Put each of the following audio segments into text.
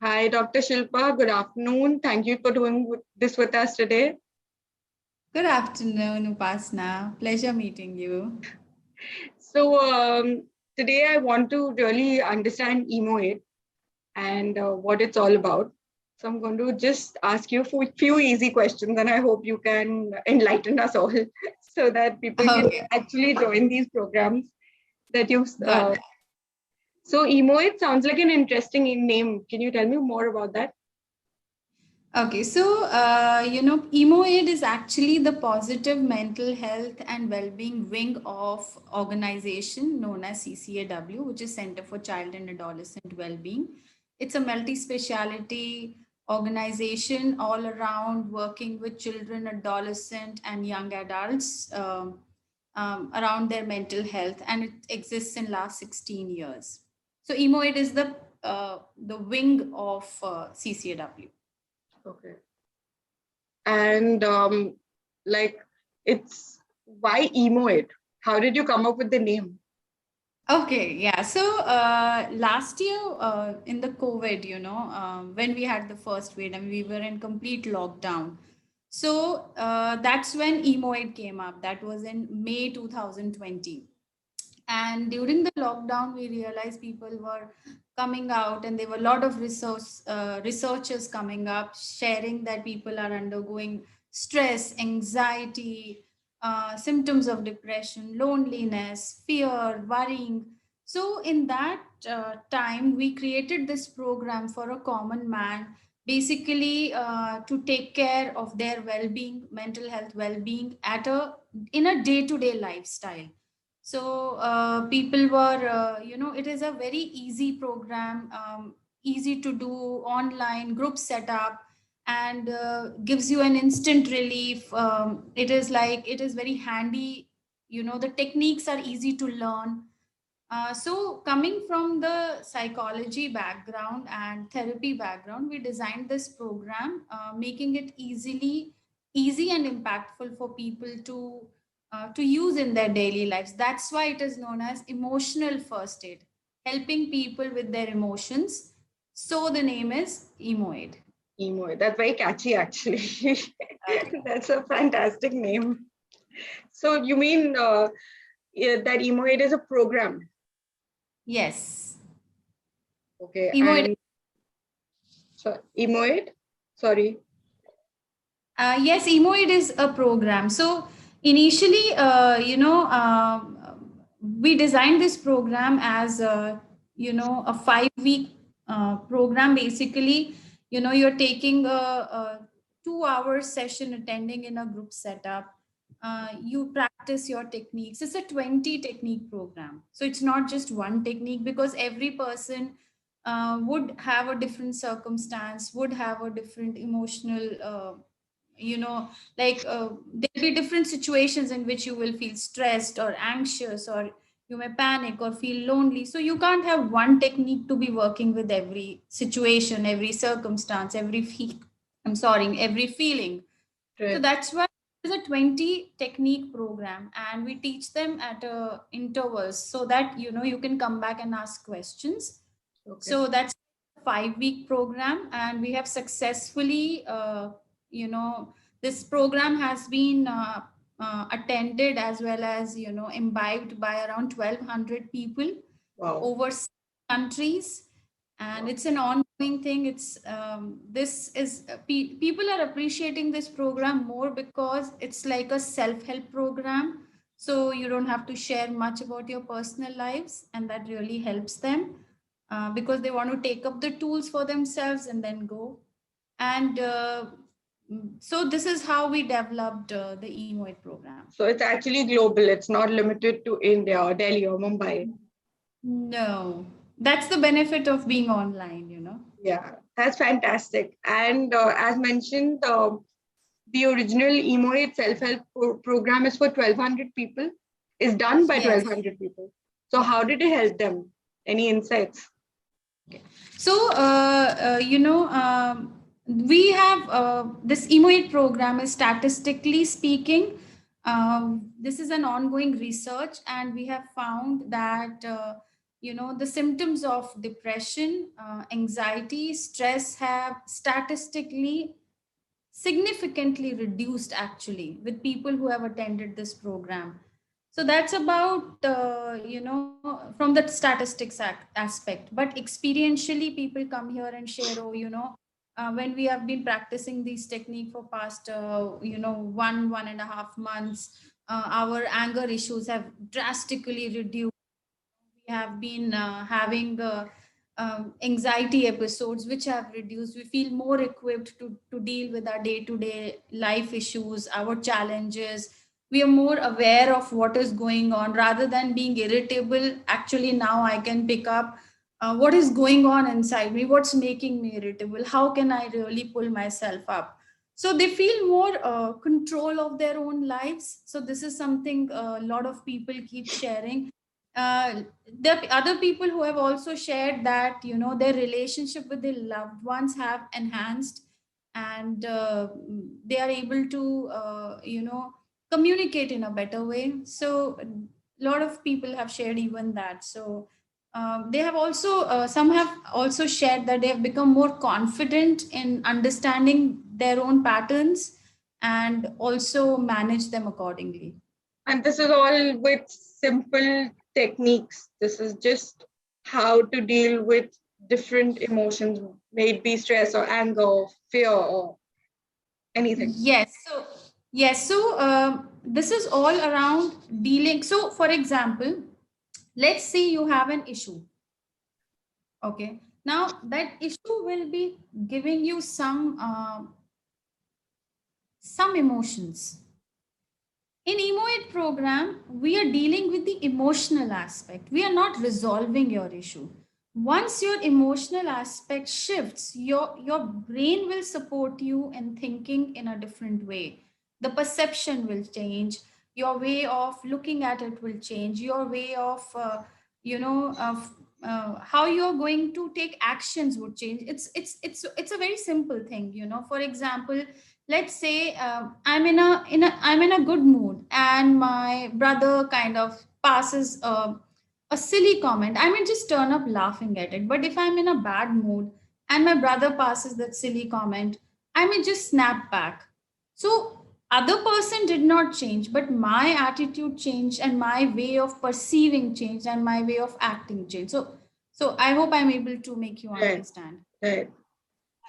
Hi, Dr. Shilpa. Good afternoon. Thank you for doing this with us today. Good afternoon, Upasna. Pleasure meeting you. So, today I want to really understand Emoaid and what it's all about. So, I'm going to just ask you a few easy questions, and I hope you can enlighten us all so that people can Okay, actually join these programs that you've. got that. So, Emoaid sounds like an interesting name. Can you tell me more about that? Okay, so Emoaid is actually the positive mental health and well-being wing of organization known as CCAW, which is Center for Child and Adolescent Well-being. It's a multi-speciality organization all around working with children, adolescent, and young adults around their mental health, and it exists in last 16 years. So Emoaid is the wing of CCAW. Okay. And like, it's why Emoaid? How did you come up with the name? Okay, yeah. So last year in the COVID, when we had the first wave and we were in complete lockdown. So that's when Emoid came up. That was in May 2020. And during the lockdown, we realized people were coming out, and there were a lot of researchers coming up, sharing that people are undergoing stress, anxiety, symptoms of depression, loneliness, fear, worrying. So, in that time, we created this program for a common man, basically to take care of their well-being, mental health well-being at a in a day-to-day lifestyle. So people were, it is a very easy program, easy to do, online group setup, and gives you an instant relief. It is very handy. The techniques are easy to learn. So, coming from the psychology background and therapy background, we designed this program, making it easy and impactful for people to use in their daily lives. That's why it is known as emotional first aid, helping people with their emotions. So the name is Emoaid. Emoaid. That's very catchy, actually. That's a fantastic name. So, you mean yeah, that Emoaid is a program? Yes, Okay. Emoaid. And so, Emoaid? Sorry. Yes, Emoid is a program. So initially, we designed this program as a 5 week program. Basically, you're taking a 2 hour session, attending in a group setup. You practice your techniques. It's a 20 technique program. So it's not just one technique, because every person would have a different circumstance, would have a different emotional you know there'll be different situations in which you will feel stressed or anxious, or you may panic or feel lonely. So you can't have one technique to be working with every situation, every circumstance, every feeling. So Right. that's why it's a 20 technique program, and we teach them at intervals, so that you can come back and ask questions. Okay. So that's a 5 week program, and we have successfully, you know, this program has been attended as well as imbibed by around 1,200 people Wow. over 6 countries, and Wow. it's an ongoing thing. It's this is people are appreciating this program more because it's like a self-help program. So you don't have to share much about your personal lives, and that really helps them because they want to take up the tools for themselves and then go. And so this is how we developed the Emoid program. So, it's actually global. It's not limited to India or Delhi or Mumbai. No, that's the benefit of being online. Yeah, that's fantastic. And as mentioned, the original Emoaid self-help program is for 1,200 people, is done by Yes. 1,200 people. So how did it help them? Any insights? So, we have this Emoid program is statistically speaking. This is an ongoing research, and we have found that, the symptoms of depression, anxiety, stress have statistically significantly reduced actually with people who have attended this program. So that's about from the statistics aspect. But experientially people come here and share, oh, when we have been practicing these technique for past 1.5 months, our anger issues have drastically reduced. We have been having anxiety episodes which have reduced. We feel more equipped to deal with our day to day life issues, our challenges. We are more aware of what is going on rather than being irritable. Actually, now I can pick up what is going on inside me, what's making me irritable, how can I really pull myself up. So they feel more control of their own lives. So this is something a lot of people keep sharing. There are other people who have also shared that their relationship with their loved ones have enhanced, and they are able to communicate in a better way. So a lot of people have shared even that. So they have also some have also shared that they have become more confident in understanding their own patterns and also manage them accordingly. And this is all with simple techniques. This is just how to deal with different emotions, may it be stress or anger or fear or anything. Yes. So yes. So this is all around dealing. So for example, let's say you have an issue. Okay. Now that issue will be giving you some emotions. In Emoaid program, we are dealing with the emotional aspect. We are not resolving your issue. Once your emotional aspect shifts, your brain will support you in thinking in a different way. The perception will change. Your way of looking at it will change. Your way of of how you're going to take actions would change. It's a very simple thing. For example, let's say I'm in a good mood and my brother kind of passes a silly comment. I may just turn up laughing at it. But if I'm in a bad mood and my brother passes that silly comment, I may just snap back. So other person did not change, but my attitude changed and my way of perceiving changed and my way of acting changed. So I hope I'm able to make you Right, understand. right. And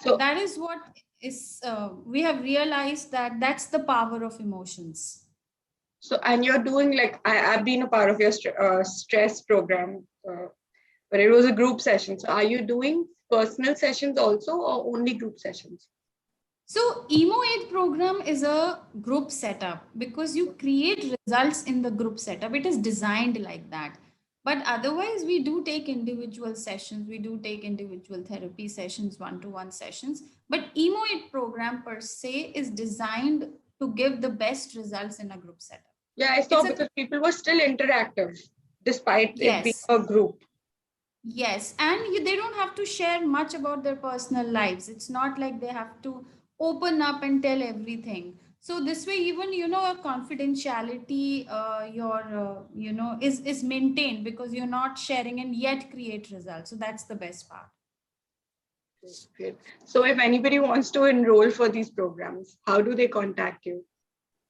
So, that is what is we have realized that that's the power of emotions. and you're doing like, I've been a part of your stress program, but it was a group session. So, are you doing personal sessions also or only group sessions? So Emoaid program is a group setup because you create results in the group setup. It is designed like that. But otherwise, we do take individual sessions. We do take individual therapy sessions, one-to-one sessions. But Emoaid program per se is designed to give the best results in a group setup. Yeah, I It's saw a because people were still interactive despite it being yes. a group. Yes, and they don't have to share much about their personal lives. It's not like they have to open up and tell everything. So this way, even a confidentiality, is maintained because you're not sharing and yet create results. So that's the best part. Great. So, if anybody wants to enroll for these programs, how do they contact you?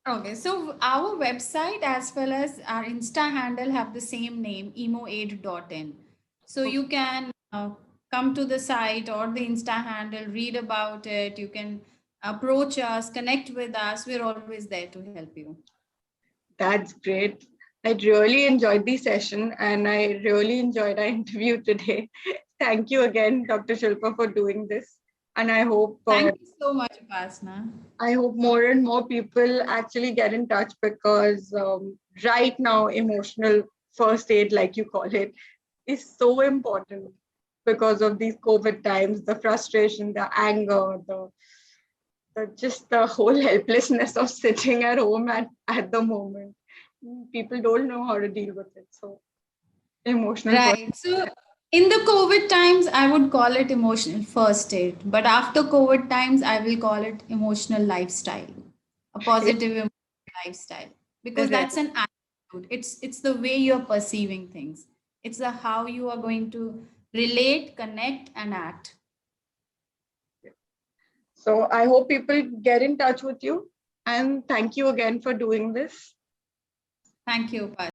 Okay, so our website as well as our Insta handle have the same name, emoaid.in. So Okay, you can come to the site or the Insta handle, read about it. You can approach us, connect with us. We're always there to help you. that's great. I really enjoyed the session and I really enjoyed our interview today. Thank you again, Dr. Shilpa, for doing this. And Thank you so much, Upasna. I hope more and more people actually get in touch because right now, emotional first aid, like you call it, is so important because of these COVID times, the frustration, the anger, the just the whole helplessness of sitting at home at the moment. People don't know how to deal with it. So emotional first. Right. So in the COVID times, I would call it emotional first aid. But after COVID times, I will call it emotional lifestyle, a positive emotional lifestyle, because Right. that's an attitude. It's the way you're perceiving things. It's the how you are going to relate, connect, and act. So I hope people get in touch with you. And thank you again for doing this. Thank you, Upas.